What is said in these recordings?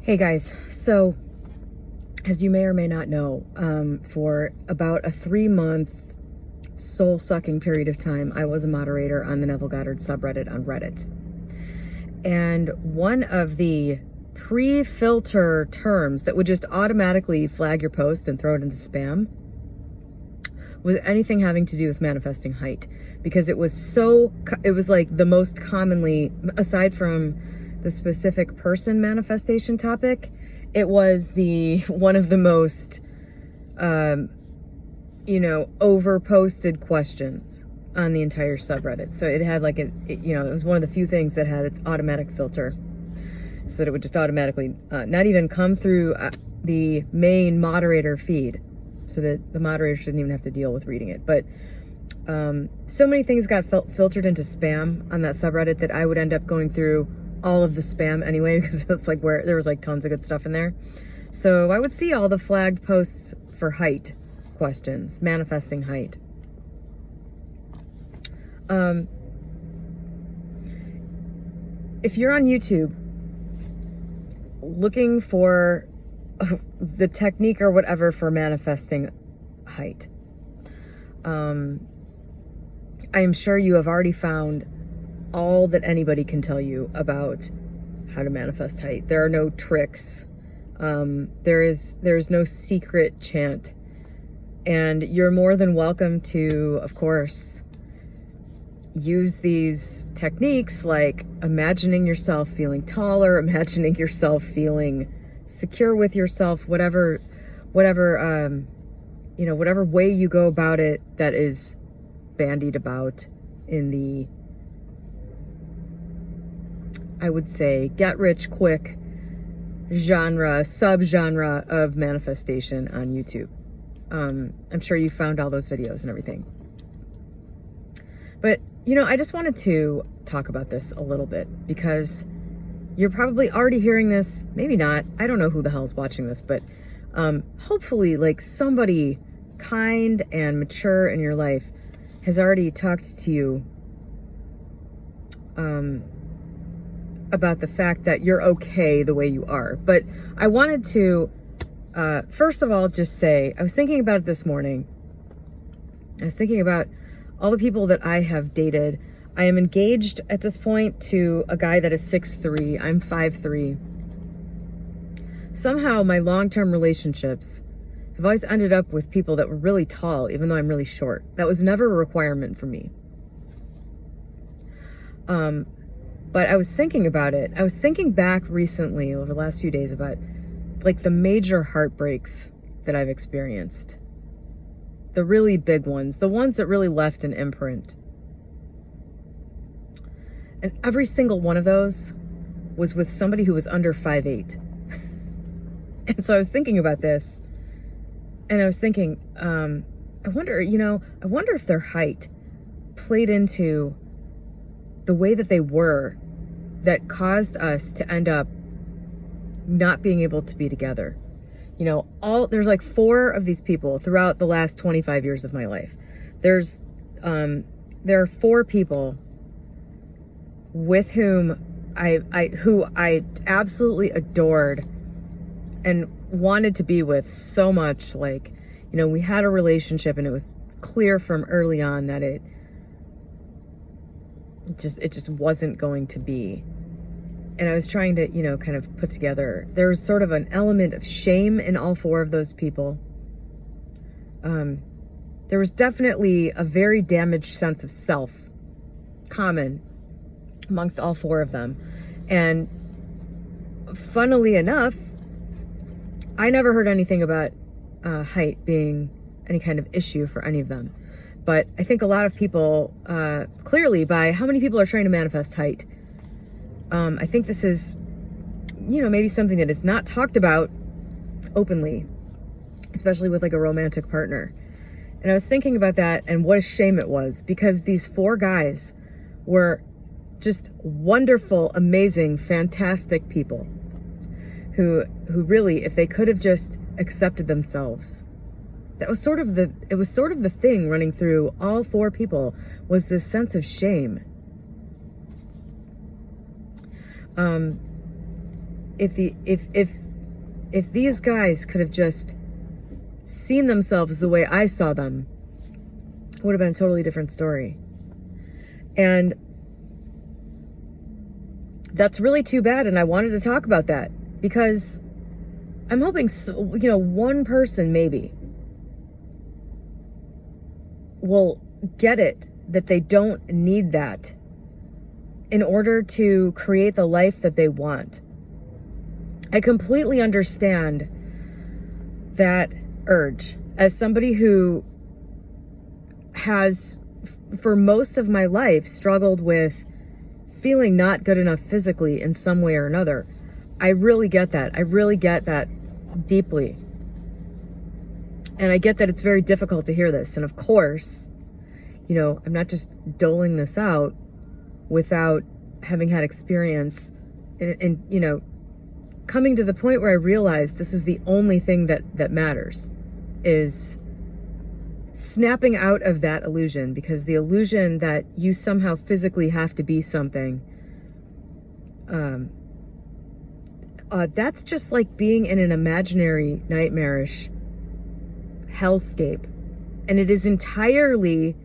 Hey guys, so as you may or may not know, for about a 3-month soul-sucking period of time, I was a moderator on the Neville Goddard subreddit on Reddit. And one of the pre-filter terms that would just automatically flag your post and throw it into spam was anything having to do with manifesting height, because it was like the most commonly, aside from the specific person manifestation topic, it was one of the most over posted questions on the entire subreddit. So it had it was one of the few things that had its automatic filter, so that it would just automatically not even come through the main moderator feed, so that the moderators didn't even have to deal with reading it. But so many things got filtered into spam on that subreddit that I would end up going through all of the spam anyway, because it's like where there was like tons of good stuff in there. So I would see all the flagged posts for height questions, manifesting height. If you're on YouTube looking for the technique or whatever for manifesting height, I am sure you have already found all that anybody can tell you about how to manifest height. There are no tricks. There is no secret chant. And you're more than welcome to, of course, use these techniques like imagining yourself feeling taller, imagining yourself feeling secure with yourself, whatever way you go about it that is bandied about in the, I would say, get rich quick subgenre of manifestation on YouTube. I'm sure you found all those videos and everything. But, I just wanted to talk about this a little bit, because you're probably already hearing this, maybe not. I don't know who the hell's watching this, but hopefully like somebody kind and mature in your life has already talked to you about the fact that you're okay the way you are. But I wanted to, first of all, just say, I was thinking about it this morning. I was thinking about all the people that I have dated. I am engaged at this point to a guy that is 6'3". I'm 5'3". Somehow my long-term relationships have always ended up with people that were really tall, even though I'm really short. That was never a requirement for me. But I was thinking about it. I was thinking back recently over the last few days about like the major heartbreaks that I've experienced. The really big ones, the ones that really left an imprint. And every single one of those was with somebody who was under 5'8". And so I was thinking about this, and I was thinking, I wonder if their height played into the way that they were, that caused us to end up not being able to be together. There's like 4 of these people throughout the last 25 years of my life. There are 4 people with whom I absolutely adored and wanted to be with so much. Like, we had a relationship, and it was clear from early on that it just wasn't going to be. And I was trying to, kind of put together, there was sort of an element of shame in all 4 of those people. There was definitely a very damaged sense of self common amongst all 4 of them. And funnily enough, I never heard anything about height being any kind of issue for any of them. But I think a lot of people, clearly by how many people are trying to manifest height, I think this is, maybe something that is not talked about openly, especially with like a romantic partner. And I was thinking about that and what a shame it was, because these 4 guys were just wonderful, amazing, fantastic people who really, if they could have just accepted themselves, it was sort of the thing running through all 4 people, was this sense of shame. if these guys could have just seen themselves the way I saw them, it would have been a totally different story. And that's really too bad. And I wanted to talk about that because I'm hoping, one person maybe will get it, that they don't need that in order to create the life that they want. I completely understand that urge as somebody who has, for most of my life, struggled with feeling not good enough physically in some way or another. I really get that. I really get that deeply. And I get that it's very difficult to hear this. And of course, I'm not just doling this out without having had experience and coming to the point where I realized this is the only thing that matters, is snapping out of that illusion, because the illusion that you somehow physically have to be something, that's just like being in an imaginary, nightmarish hellscape. And it is entirely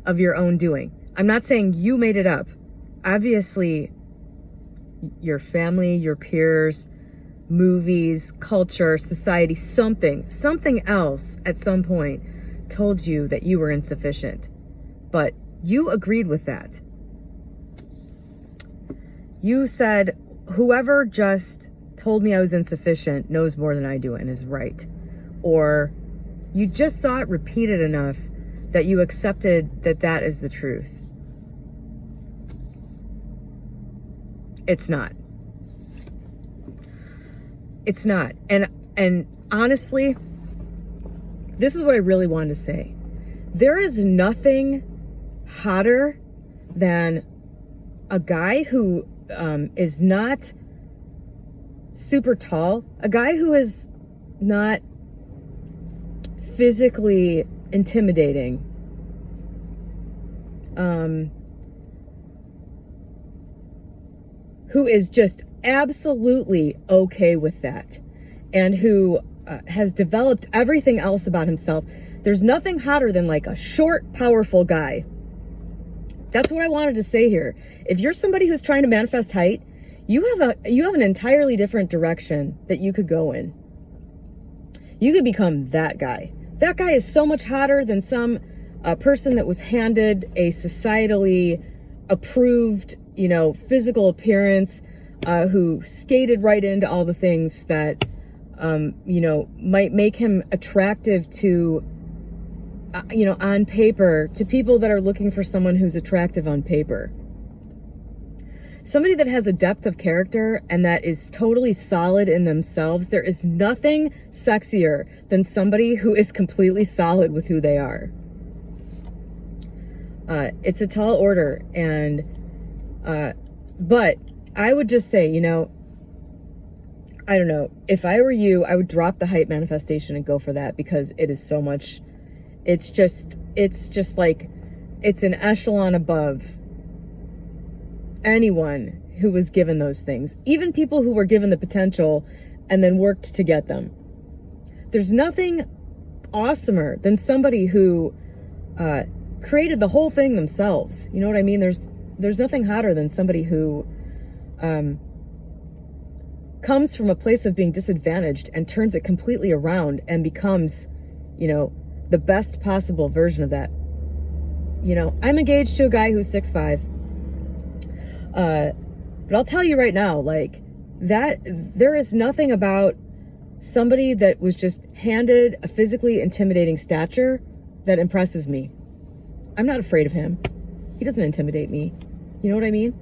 of your own doing. I'm not saying you made it up. Obviously, your family, your peers, movies, culture, society, something else at some point told you that you were insufficient. But you agreed with that. You said, whoever just told me I was insufficient knows more than I do and is right. Or you just saw it repeated enough that you accepted that is the truth. It's not. It's not. And honestly, this is what I really wanted to say. There is nothing hotter than a guy who is not super tall, a guy who is not physically intimidating, who is just absolutely okay with that, and who has developed everything else about himself. There's nothing hotter than like a short, powerful guy. That's what I wanted to say here. If you're somebody who's trying to manifest height, you have an entirely different direction that you could go in. You could become that guy. That guy is so much hotter than some person that was handed a societally approved, physical appearance, who skated right into all the things that, might make him attractive to, on paper, to people that are looking for someone who's attractive on paper. Somebody that has a depth of character and that is totally solid in themselves. There is nothing sexier than somebody who is completely solid with who they are. It's a tall order. And, but I would just say, I don't know, if I were you, I would drop the height manifestation and go for that, because it is so much, it's just like, it's an echelon above anyone who was given those things, even people who were given the potential and then worked to get them. There's nothing awesomer than somebody who created the whole thing themselves. You know what I mean? There's nothing hotter than somebody who comes from a place of being disadvantaged and turns it completely around and becomes, the best possible version of that. I'm engaged to a guy who's 6'5". But I'll tell you right now, like, that there is nothing about somebody that was just handed a physically intimidating stature that impresses me. I'm not afraid of him. He doesn't intimidate me. You know what I mean?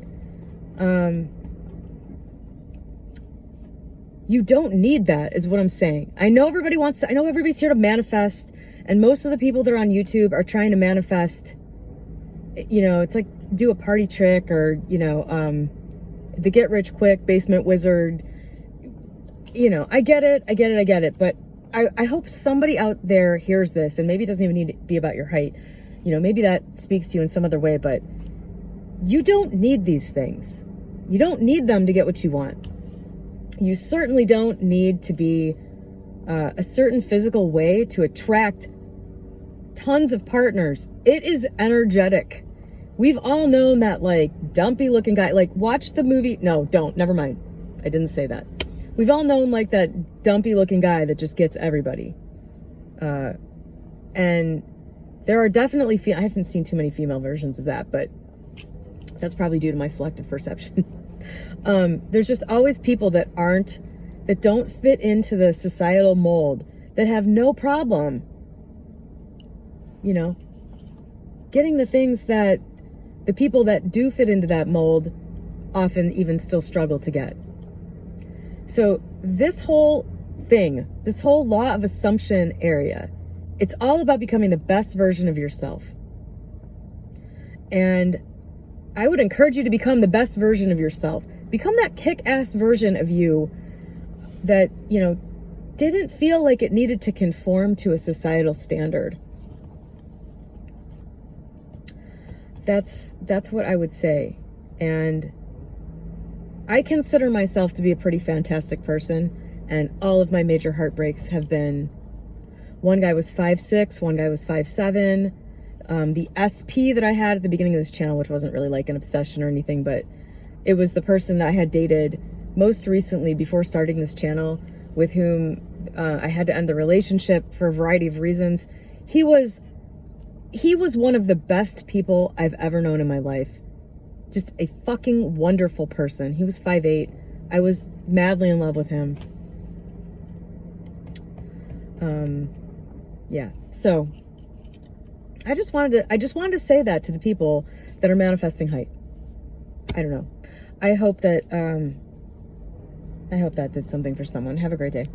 You don't need that, is what I'm saying. I know everybody's here to manifest, and most of the people that are on YouTube are trying to manifest, it's like do a party trick, or, the get rich quick basement wizard. I get it. But I hope somebody out there hears this, and maybe it doesn't even need to be about your height. Maybe that speaks to you in some other way, but you don't need these things. You don't need them to get what you want. You certainly don't need to be a certain physical way to attract tons of partners. It is energetic. We've all known that, like, dumpy looking guy. Like, watch the movie. No, don't. Never mind. I didn't say that. We've all known, like, that dumpy looking guy that just gets everybody. And there are definitely, I haven't seen too many female versions of that, but that's probably due to my selective perception. There's just always people that don't fit into the societal mold, that have no problem, you know, getting the things that the people that do fit into that mold often even still struggle to get. So this whole thing, this whole law of assumption area, it's all about becoming the best version of yourself. And I would encourage you to become the best version of yourself. Become that kick-ass version of you that, you know, didn't feel like it needed to conform to a societal standard. That's what I would say. And I consider myself to be a pretty fantastic person, and all of my major heartbreaks have been, one guy was 5'6", one guy was 5'7". The SP that I had at the beginning of this channel, which wasn't really like an obsession or anything, but it was the person that I had dated most recently before starting this channel, with whom I had to end the relationship for a variety of reasons. He was one of the best people I've ever known in my life. Just a fucking wonderful person. He was 5'8". I was madly in love with him. Yeah. So I just wanted to say that to the people that are manifesting height. I don't know. I hope that did something for someone. Have a great day.